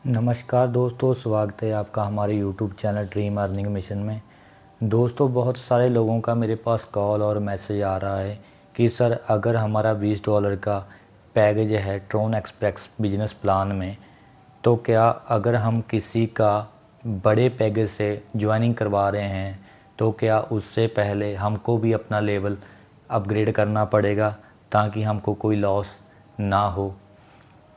नमस्कार दोस्तों, स्वागत है आपका हमारे YouTube channel dream earning mission में। दोस्तों, बहुत सारे लोगों का मेरे पास कॉल और मैसेज आ रहा है कि सर अगर हमारा $20 का पैकेज है ट्रोन एक्सप्रेस बिजनेस प्लान में, तो क्या अगर हम किसी का बड़े पैकेज से ज्वाइनिंग करवा रहे हैं तो क्या उससे पहले हमको भी अपना लेवल अपग्रेड करना पड़ेगा ताकि हमको कोई लॉस ना हो।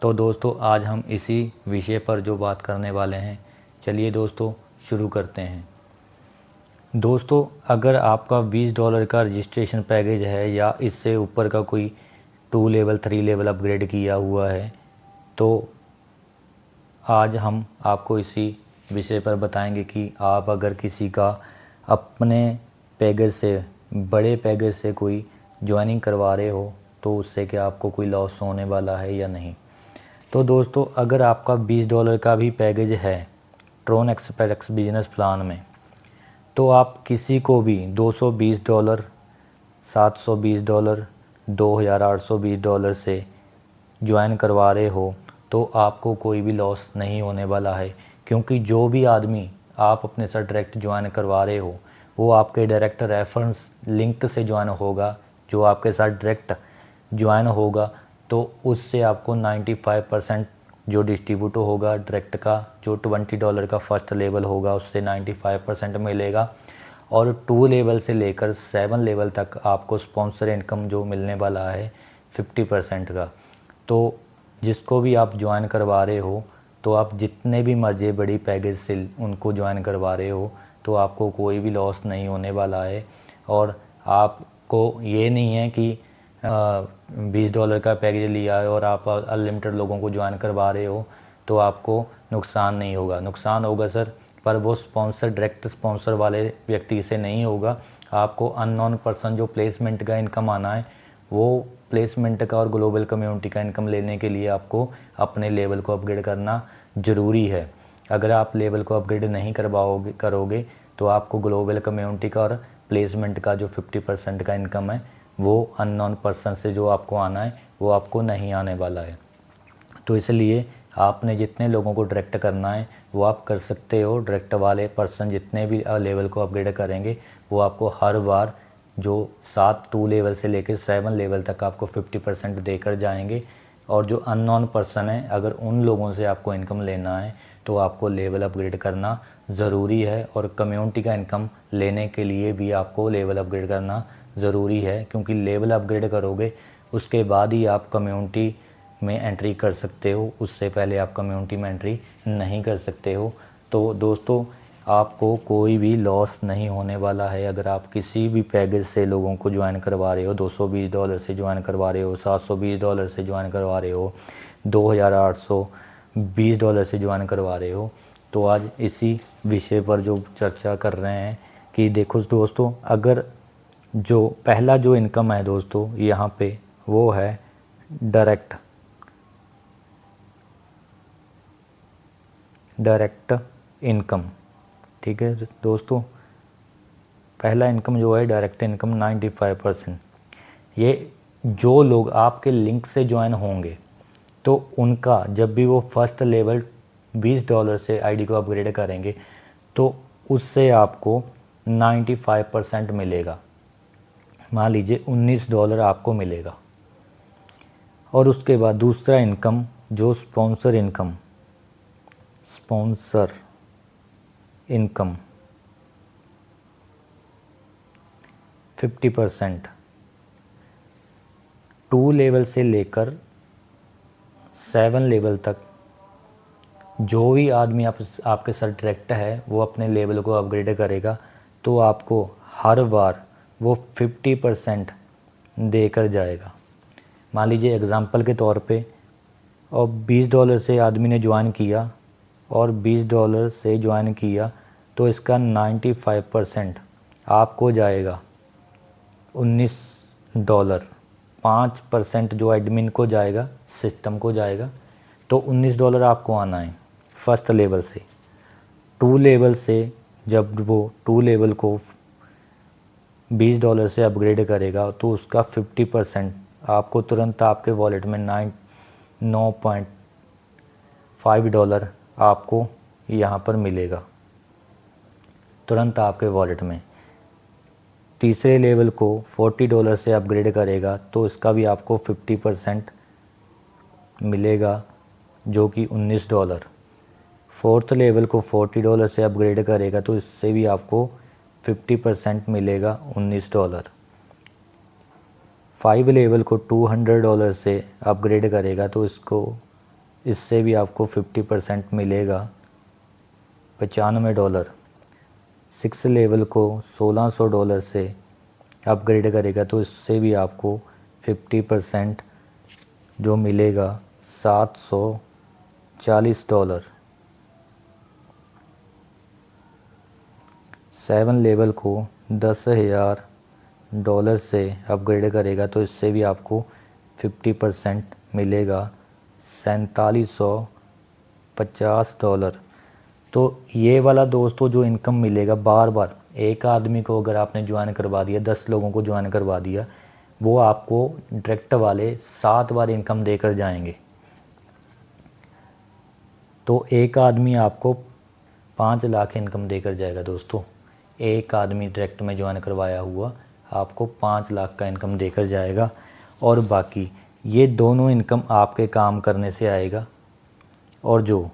तो दोस्तों, आज हम इसी विषय पर जो बात करने वाले हैं, चलिए दोस्तों शुरू करते हैं। दोस्तों, अगर आपका $20 का रजिस्ट्रेशन पैकेज है या इससे ऊपर का कोई 2 लेवल 3 लेवल अपग्रेड किया हुआ है, तो आज हम आपको इसी विषय पर बताएंगे कि आप अगर किसी का अपने पैकेज से बड़े पैकेज से कोई ज्वाइनिंग करवा रहे हो तो उससे क्या आपको कोई लॉस होने वाला है या नहीं। तो दोस्तों, अगर आपका $20 का भी पैकेज है ट्रोन एक्सप्रेस बिजनेस प्लान में, तो आप किसी को भी $220, $720, $2820 से ज्वाइन करवा रहे हो तो आपको कोई भी लॉस नहीं होने वाला है, क्योंकि जो भी आदमी आप अपने साथ डायरेक्ट ज्वाइन करवा रहे हो वो आपके डायरेक्ट रेफरेंस लिंक से ज्वाइन होगा। जो आपके साथ डायरेक्ट ज्वाइन होगा तो उससे आपको 95% जो डिस्ट्रीब्यूट होगा डायरेक्ट का, जो $20 का फर्स्ट लेवल होगा उससे 95% मिलेगा, और 2 लेवल से लेकर 7 लेवल तक आपको स्पॉन्सर इनकम जो मिलने वाला है 50% का। तो जिसको भी आप ज्वाइन करवा रहे हो, तो आप जितने भी मर्जी बड़ी पैकेज से उनको ज्वाइन करवा रहे हो तो आपको कोई भी लॉस नहीं होने वाला है। और आपको ये नहीं है कि $20 का पैकेज लिया है और आप अनलिमिटेड लोगों को ज्वाइन करवा रहे हो तो आपको नुकसान नहीं होगा। नुकसान होगा सर, पर वो स्पॉन्सर डायरेक्ट स्पॉन्सर वाले व्यक्ति से नहीं होगा। आपको अननोन पर्सन जो प्लेसमेंट का इनकम आना है, वो प्लेसमेंट का और ग्लोबल कम्युनिटी का इनकम लेने के लिए आपको अपने लेवल को अपग्रेड करना ज़रूरी है। अगर आप लेवल को अपग्रेड नहीं करोगे तो आपको ग्लोबल कम्युनिटी का और प्लेसमेंट का जो 50% का इनकम है वो अननोन पर्सन से जो आपको आना है वो आपको नहीं आने वाला है। तो इसलिए आपने जितने लोगों को डायरेक्ट करना है वो आप कर सकते हो। डायरेक्ट वाले पर्सन जितने भी लेवल को अपग्रेड करेंगे वो आपको हर बार जो 2 लेवल से लेकर 7 लेवल तक आपको 50% देकर जाएंगे। और जो अननोन पर्सन है, अगर उन लोगों से आपको इनकम लेना है तो आपको लेवल अपग्रेड करना ज़रूरी है। और कम्युनिटी का इनकम लेने के लिए भी आपको लेवल अपग्रेड करना ज़रूरी है, क्योंकि लेवल अपग्रेड करोगे उसके बाद ही आप कम्युनिटी में एंट्री कर सकते हो, उससे पहले आप कम्युनिटी में एंट्री नहीं कर सकते हो। तो दोस्तों, आपको कोई भी लॉस नहीं होने वाला है। अगर आप किसी भी पैकेज से लोगों को ज्वाइन करवा रहे हो, $220 से ज्वाइन करवा रहे हो, $720 से ज्वाइन करवा रहे हो, $2820 से ज्वाइन करवा रहे हो, तो आज इसी विषय पर जो चर्चा कर रहे हैं कि देखो दोस्तों, अगर जो पहला जो इनकम है दोस्तों यहाँ पे वो है डायरेक्ट इनकम। ठीक है दोस्तों, पहला इनकम जो है डायरेक्ट इनकम 95%। ये जो लोग आपके लिंक से ज्वाइन होंगे तो उनका जब भी वो फर्स्ट लेवल $20 से आईडी को अपग्रेड करेंगे तो उससे आपको 95% मिलेगा। मान लीजिए $19 आपको मिलेगा। और उसके बाद दूसरा इनकम जो स्पॉन्सर इनकम 50%, 2 लेवल से लेकर 7 लेवल तक जो भी आदमी आपके साथ डायरेक्ट है वो अपने लेवल को अपग्रेड करेगा तो आपको हर बार वो 50% देकर जाएगा। मान लीजिए एग्ज़ाम्पल के तौर पे, और $20 से आदमी ने ज्वाइन किया और $20 से ज्वाइन किया तो इसका 95% आपको जाएगा $19। 5% जो एडमिन को जाएगा, सिस्टम को जाएगा, तो $19 आपको आना है फर्स्ट लेवल से। 2 लेवल से जब वो 2 लेवल को $20 से अपग्रेड करेगा तो उसका 50% आपको तुरंत आपके वॉलेट में $9.5 आपको यहाँ पर मिलेगा तुरंत आपके वॉलेट में। तीसरे लेवल को $40 से अपग्रेड करेगा तो इसका भी आपको 50% मिलेगा, जो कि $19। फोर्थ लेवल को $40 से अपग्रेड करेगा तो इससे भी आपको 50% मिलेगा, $19। 5 लेवल को $200 से अपग्रेड करेगा तो इससे भी आपको 50% मिलेगा, $95। 6 लेवल को $1600 से अपग्रेड करेगा तो इससे भी आपको 50% जो मिलेगा, $740। 7 लेवल को $10,000 से अपग्रेड करेगा तो इससे भी आपको 50% मिलेगा, $4750। तो ये वाला दोस्तों जो इनकम मिलेगा बार बार, एक आदमी को अगर आपने ज्वाइन करवा दिया, 10 लोगों को ज्वाइन करवा दिया, वो आपको डायरेक्ट वाले 7 बार इनकम देकर जाएंगे। तो एक आदमी आपको 5 लाख इनकम देकर जाएगा दोस्तों। एक आदमी डायरेक्ट में ज्वाइन करवाया हुआ आपको 5 लाख का इनकम देकर जाएगा। और बाकी ये दोनों इनकम आपके काम करने से आएगा। और जो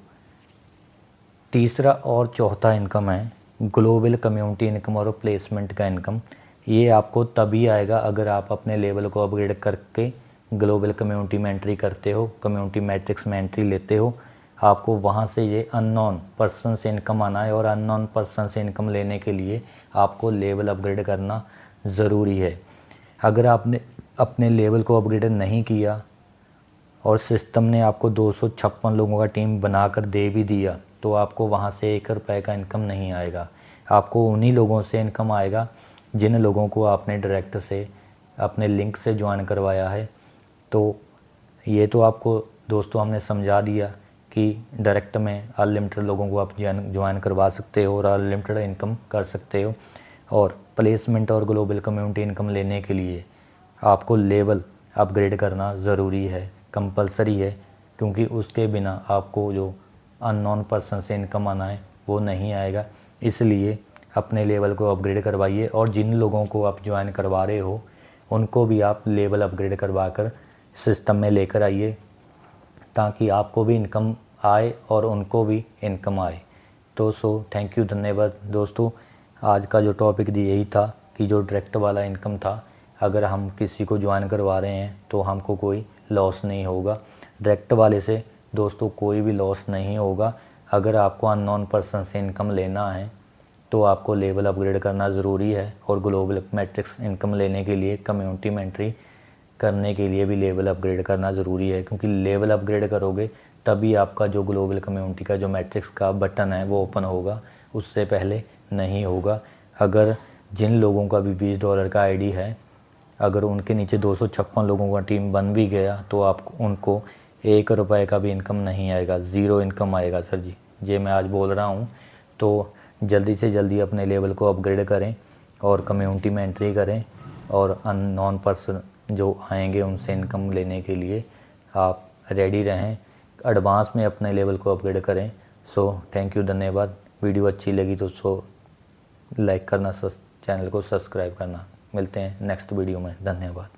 तीसरा और चौथा इनकम है, ग्लोबल कम्युनिटी इनकम और प्लेसमेंट का इनकम, ये आपको तभी आएगा अगर आप अपने लेवल को अपग्रेड करके ग्लोबल कम्युनिटी में एंट्री करते हो, कम्युनिटी मैट्रिक्स में एंट्री लेते हो। आपको वहाँ से ये अननोन पर्सन से इनकम आना है, और अननोन पर्सन से इनकम लेने के लिए आपको लेवल अपग्रेड करना ज़रूरी है। अगर आपने अपने लेवल को अपग्रेड नहीं किया और सिस्टम ने आपको 256 लोगों का टीम बनाकर दे भी दिया, तो आपको वहाँ से ₹1 का इनकम नहीं आएगा। आपको उन्हीं लोगों से इनकम आएगा जिन लोगों को आपने डायरेक्ट से अपने लिंक से ज्वाइन करवाया है। तो ये तो आपको दोस्तों हमने समझा दिया कि डायरेक्ट में अनलिमिटेड लोगों को आप ज्वाइन करवा सकते हो और अनलिमिटेड इनकम कर सकते हो। और प्लेसमेंट और ग्लोबल कम्युनिटी इनकम लेने के लिए आपको लेवल अपग्रेड करना ज़रूरी है, कंपलसरी है, क्योंकि उसके बिना आपको जो अननोन पर्सन से इनकम आना है वो नहीं आएगा। इसलिए अपने लेवल को अपग्रेड करवाइए, और जिन लोगों को आप ज्वाइन करवा रहे हो उनको भी आप लेवल अपग्रेड करवा कर सिस्टम में लेकर आइए, ताकि आपको भी इनकम आए और उनको भी इनकम आए। तो थैंक यू, धन्यवाद दोस्तों। आज का जो टॉपिक यही था कि जो डायरेक्ट वाला इनकम था, अगर हम किसी को ज्वाइन करवा रहे हैं तो हमको कोई लॉस नहीं होगा। डायरेक्ट वाले से दोस्तों कोई भी लॉस नहीं होगा। अगर आपको अननोन पर्सन से इनकम लेना है तो आपको लेवल अपग्रेड करना ज़रूरी है, और ग्लोबल मैट्रिक्स इनकम लेने के लिए, कम्युनिटी में एंट्री करने के लिए भी लेवल अपग्रेड करना ज़रूरी है, क्योंकि लेवल अपग्रेड करोगे तभी आपका जो ग्लोबल कम्युनिटी का जो मैट्रिक्स का बटन है वो ओपन होगा, उससे पहले नहीं होगा। अगर जिन लोगों का भी $20 का आईडी है, अगर उनके नीचे 256 लोगों का टीम बन भी गया तो आपको उनको ₹1 का भी इनकम नहीं आएगा, ज़ीरो इनकम आएगा सर जी। ये मैं आज बोल रहा हूँ। तो जल्दी से जल्दी अपने लेवल को अपग्रेड करें और कम्युनिटी में एंट्री करें, और अननोन पर्सन जो आएंगे उनसे इनकम लेने के लिए आप रेडी रहें। एडवांस में अपने लेवल को अपग्रेड करें। थैंक यू, धन्यवाद। वीडियो अच्छी लगी तो लाइक करना, चैनल को सब्सक्राइब करना। मिलते हैं नेक्स्ट वीडियो में, धन्यवाद।